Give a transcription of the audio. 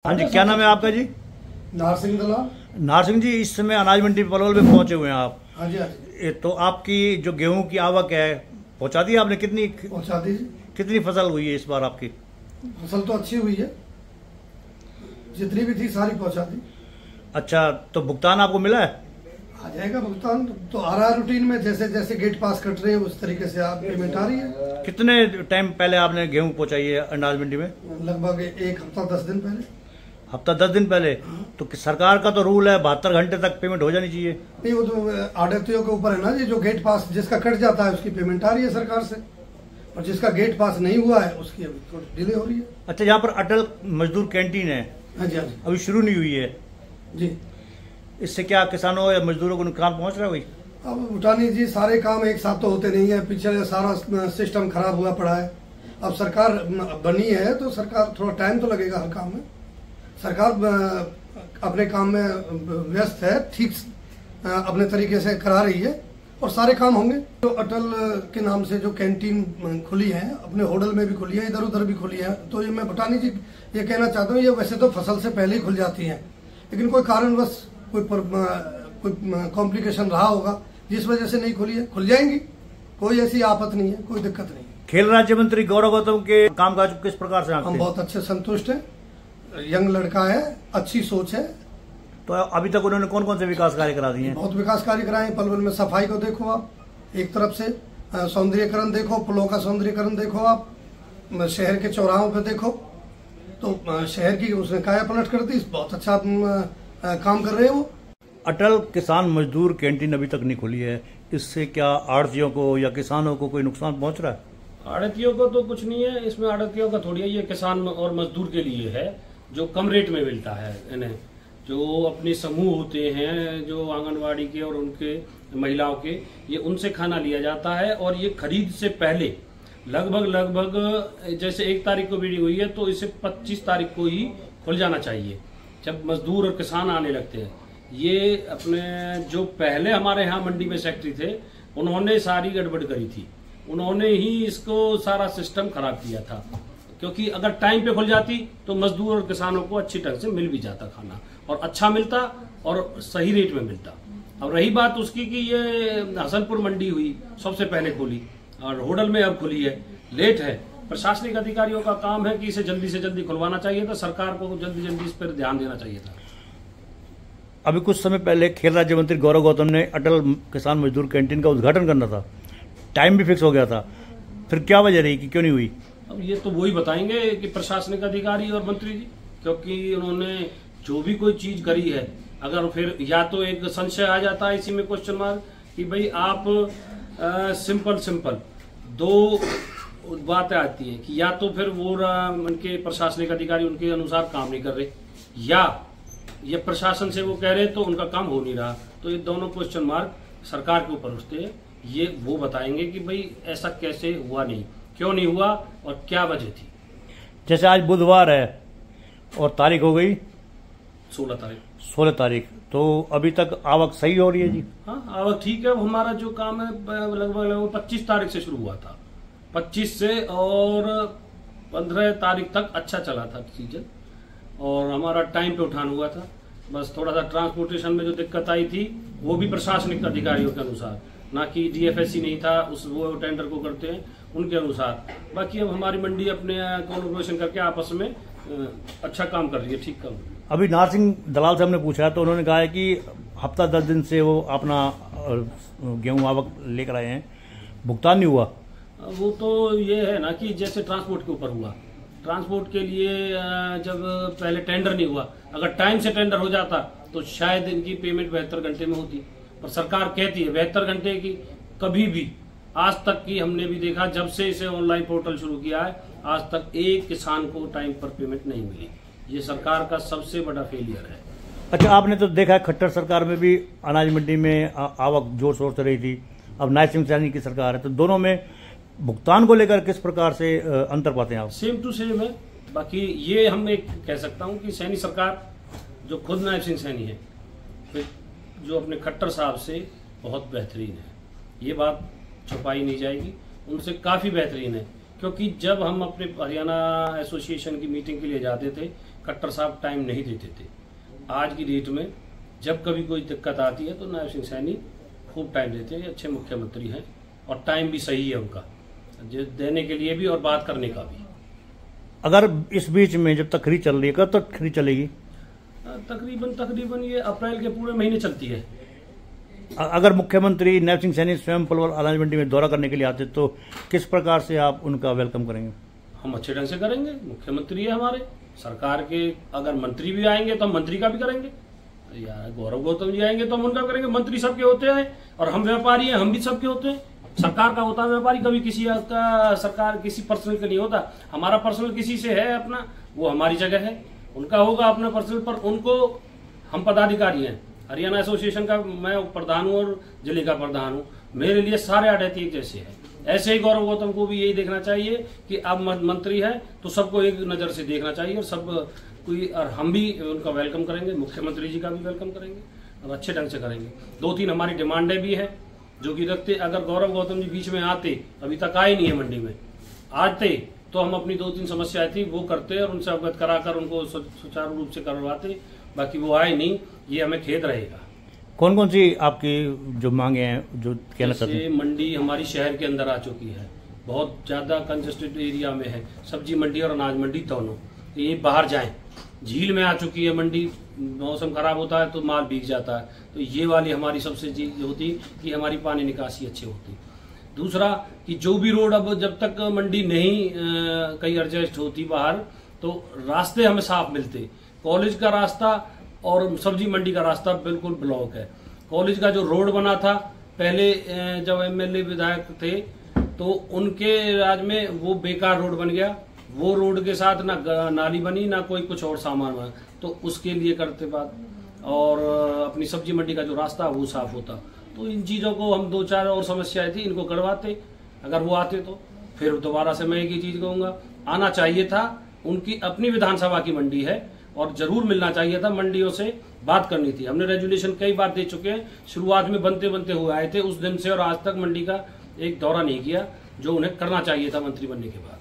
हाँ जी, क्या नाम है आपका जी? नारसिंह दलाल। नारसिंह जी, इस समय अनाज मंडी पलवल में पहुंचे हुए हैं आप। हाँ जी, हाँ जी। तो आपकी जो गेहूं की आवक है पहुंचा दी आपने? पहुंचा दी। कितनी फसल हुई है इस बार आपकी? फसल तो अच्छी हुई है, जितनी भी थी सारी पहुंचा दी। अच्छा, तो भुगतान आपको मिला है? आ जाएगा भुगतान, तो आ रहा है रूटीन में, जैसे जैसे गेट पास कट रहे हैं उस तरीके से आप पेमेंट आ रही है। कितने टाइम पहले आपने गेहूं पहुंचाई है अनाज मंडी में? लगभग एक हफ्ता 10 दिन पहले। हफ्ता 10 दिन पहले? तो सरकार का तो रूल है 72 घंटे तक पेमेंट हो जानी चाहिए। नहीं, वो तो आड़तियों के ऊपर है ना जी। जो गेट पास जिसका कट जाता है उसकी पेमेंट आ रही है सरकार से, और जिसका गेट पास नहीं हुआ है उसकी अभी थोड़ी डिले हो रही है। अच्छा, यहाँ पर अटल मजदूर कैंटीन है? हाँ जी, हाँ जी। अभी शुरू नहीं हुई है जी। इससे क्या किसानों या मजदूरों को नुकसान पहुंच रहा है? वही अब उठानी जी, सारे काम एक साथ तो होते नहीं है, पीछे सारा सिस्टम खराब हुआ पड़ा है। अब सरकार बनी है तो सरकार थोड़ा टाइम तो लगेगा हर काम में। सरकार अपने काम में व्यस्त है, ठीक अपने तरीके से करा रही है और सारे काम होंगे। तो अटल के नाम से जो कैंटीन खुली है, अपने होटल में भी खुली है, इधर उधर भी खुली है, तो ये मैं भुटानी जी ये कहना चाहता हूँ, ये वैसे तो फसल से पहले ही खुल जाती है, लेकिन कोई कारणवश कोई कॉम्प्लिकेशन रहा होगा जिस वजह से नहीं खुली है। खुल जाएंगी, कोई ऐसी आफत नहीं है, कोई दिक्कत नहीं। खेल राज्य मंत्री गौरव गौतम के कामकाज किस प्रकार से? हम बहुत अच्छे संतुष्ट हैं। यंग लड़का है, अच्छी सोच है। तो अभी तक उन्होंने कौन कौन से विकास कार्य करा दिए हैं? बहुत विकास कार्य कराए हैं। पलवल में सफाई को देखो आप, एक तरफ से सौंदर्यकरण देखो, पुलों का सौंदर्यकरण देखो आप, शहर के चौराहों पे देखो, तो शहर की उसने काया पलट कर दी। बहुत अच्छा काम कर रहे हैं वो। अटल किसान मजदूर कैंटीन अभी तक नहीं खुली है, इससे क्या आड़तियों को या किसानों को कोई नुकसान पहुंच रहा है? आड़तियों को तो कुछ नहीं है इसमें। आड़तियों का थोड़ी है, ये किसान और मजदूर के लिए है जो कम रेट में मिलता है इन्हें। जो अपने समूह होते हैं जो आंगनवाड़ी के और उनके महिलाओं के, ये उनसे खाना लिया जाता है और ये खरीद से पहले लगभग जैसे 1 तारीख को बिक्री हुई है तो इसे 25 तारीख को ही खुल जाना चाहिए, जब मजदूर और किसान आने लगते हैं। ये अपने जो पहले हमारे यहाँ मंडी में सेक्रेटरी थे, उन्होंने सारी गड़बड़ करी थी, उन्होंने ही इसको सारा सिस्टम खराब किया था। क्योंकि अगर टाइम पे खुल जाती तो मजदूर और किसानों को अच्छी ढंग से मिल भी जाता खाना, और अच्छा मिलता और सही रेट में मिलता। अब रही बात उसकी कि ये हसनपुर मंडी हुई सबसे पहले खुली और होडल में अब खुली है, लेट है। प्रशासनिक अधिकारियों का काम है कि इसे जल्दी से जल्दी खुलवाना चाहिए था, सरकार को जल्दी जल्दी इस पर ध्यान देना चाहिए था। अभी कुछ समय पहले खेल राज्य मंत्री गौरव गौतम ने अटल किसान मजदूर कैंटीन का उद्घाटन करना था, टाइम भी फिक्स हो गया था, फिर क्या वजह रही कि क्यों नहीं हुई? अब ये तो वही बताएंगे कि प्रशासनिक अधिकारी और मंत्री जी, क्योंकि उन्होंने जो भी कोई चीज करी है, अगर फिर या तो एक संशय आ जाता है इसी में क्वेश्चन मार्क कि भाई आप सिंपल 2 बातें आती है कि या तो फिर वो उनके प्रशासनिक अधिकारी उनके अनुसार काम नहीं कर रहे, या ये प्रशासन से वो कह रहे तो उनका काम हो नहीं रहा। तो ये दोनों क्वेश्चन मार्क सरकार के ऊपर उठते हैं। ये वो बताएंगे कि भाई ऐसा कैसे हुआ नहीं, क्यों नहीं हुआ और क्या वजह थी। जैसे आज बुधवार है और तारीख हो गई 16 तारीख, तो अभी तक आवक सही हो रही है जी? हाँ, आवक ठीक है। हमारा जो काम है लगभग 25 तारीख से शुरू हुआ था, 25 से और 15 तारीख तक अच्छा चला था सीजन, और हमारा टाइम पे उठान हुआ था। बस थोड़ा सा ट्रांसपोर्टेशन में जो दिक्कत आई थी वो भी प्रशासनिक अधिकारियों के अनुसार, ना कि डीएफएससी नहीं था, वो टेंडर को करते हैं उनके अनुसार। बाकी अब हमारी मंडी अपने कोलैबोरेशन करके आपस में अच्छा काम कर रही है, ठीक काम। अभी नारसिंह दलाल से हमने पूछा तो उन्होंने कहा है कि हफ्ता 10 दिन से वो अपना गेहूं आवक लेकर आए हैं, भुगतान नहीं हुआ। वो तो ये है ना कि जैसे ट्रांसपोर्ट के ऊपर हुआ, ट्रांसपोर्ट के लिए जब पहले टेंडर नहीं हुआ, अगर टाइम से टेंडर हो जाता तो शायद इनकी पेमेंट 72 घंटे में होती, पर सरकार कहती है 72 घंटे की। कभी भी आज तक की हमने भी देखा, जब से इसे ऑनलाइन पोर्टल शुरू किया है आज तक एक किसान को टाइम पर पेमेंट नहीं मिली। ये सरकार का सबसे बड़ा फेलियर है। अच्छा, आपने तो देखा है खट्टर सरकार में भी अनाज मंडी में आवक जोर शोर से रही थी, अब नारसिंह सैनी की सरकार है, तो दोनों में भुगतान को लेकर किस प्रकार से अंतर पाते हैं आप? सेम टू सेम है। बाकी ये हम एक कह सकता हूं कि सैनी सरकार जो खुद नारसिंह सैनी है, फिर जो अपने खट्टर साहब से बहुत बेहतरीन है, ये बात छुपाई नहीं जाएगी, उनसे काफ़ी बेहतरीन है। क्योंकि जब हम अपने हरियाणा एसोसिएशन की मीटिंग के लिए जाते थे, खट्टर साहब टाइम नहीं देते थे। आज की डेट में जब कभी कोई दिक्कत आती है तो नायब सिंह सैनी खूब टाइम देते हैं, अच्छे मुख्यमंत्री हैं और टाइम भी सही है उनका देने के लिए भी और बात करने का भी। अगर इस बीच में जब तक खरीद चल रही है, कब तक खरीद चलेगी? तकरीबन ये अप्रैल के पूरे महीने चलती है। अगर मुख्यमंत्री नायब सिंह सैनी स्वयं पलवल अनाज मंडी में दौरा करने के लिए आते तो किस प्रकार से आप उनका वेलकम करेंगे? हम अच्छे ढंग से करेंगे, मुख्यमंत्री है हमारे सरकार के। अगर मंत्री भी आएंगे तो हम मंत्री का भी करेंगे, यार गौरव गौतम जी आएंगे तो हम उनका करेंगे। मंत्री सबके होते हैं और हम व्यापारी हैं, हम भी सबके होते हैं। सरकार का होता है व्यापारी, कभी किसी का सरकार किसी पर्सनल का नहीं होता। हमारा पर्सनल किसी से है अपना, वो हमारी जगह है, उनका होगा अपना पर्सनल पर। उनको हम पदाधिकारी हैं, हरियाणा एसोसिएशन का मैं प्रधान हूँ और जिले का प्रधान हूँ। मेरे लिए सारे आड़ती एक जैसे हैं। ऐसे ही गौरव गौतम को भी यही देखना चाहिए कि अब मंत्री है तो सबको एक नजर से देखना चाहिए और सब कोई, और हम भी उनका वेलकम करेंगे, मुख्यमंत्री जी का भी वेलकम करेंगे और अच्छे ढंग से करेंगे। 2-3 हमारी डिमांडें भी हैं जो कि रखते। अगर गौरव गौतम जी बीच में आते, अभी तक आए नहीं है मंडी में, आते तो हम अपनी 2-3 समस्याएं थी वो करते और उनसे अवगत कराकर उनको सुचारू रूप से करवाते। बाकी वो आए नहीं, ये हमें खेद रहेगा। कौन कौन सी आपकी जो मांगे हैं जो कहना चाहते हैं? मंडी हमारी शहर के अंदर आ चुकी है, बहुत ज्यादा कंजेस्टेड एरिया में है, सब्जी मंडी और अनाज मंडी दोनों। ये बाहर जाएं, झील में आ चुकी है मंडी, मौसम खराब होता है तो माल भीग जाता है। तो ये वाली हमारी सबसे चीज होती कि हमारी पानी निकासी अच्छी होती। दूसरा कि जो भी रोड अब जब तक मंडी नहीं कहीं एडजस्ट होती बाहर, तो रास्ते हमें साफ मिलते। कॉलेज का रास्ता और सब्जी मंडी का रास्ता बिल्कुल ब्लॉक है। कॉलेज का जो रोड बना था पहले जब एमएलए विधायक थे तो उनके राज में वो बेकार रोड बन गया। वो रोड के साथ ना नाली बनी ना कोई कुछ और सामान बना, तो उसके लिए करते बात। और अपनी सब्जी मंडी का जो रास्ता वो साफ होता। तो इन चीजों को हम 2-4 और समस्याएं थी, इनको करवाते। अगर वो आते तो फिर दोबारा से मैं एक ही चीज कहूंगा, आना चाहिए था। उनकी अपनी विधानसभा की मंडी है और जरूर मिलना चाहिए था, मंडियों से बात करनी थी। हमने रेजुलेशन कई बार दे चुके हैं, शुरुआत में बनते बनते हुए आए थे उस दिन से, और आज तक मंडी का एक दौरा नहीं किया जो उन्हें करना चाहिए था मंत्री बनने के बाद।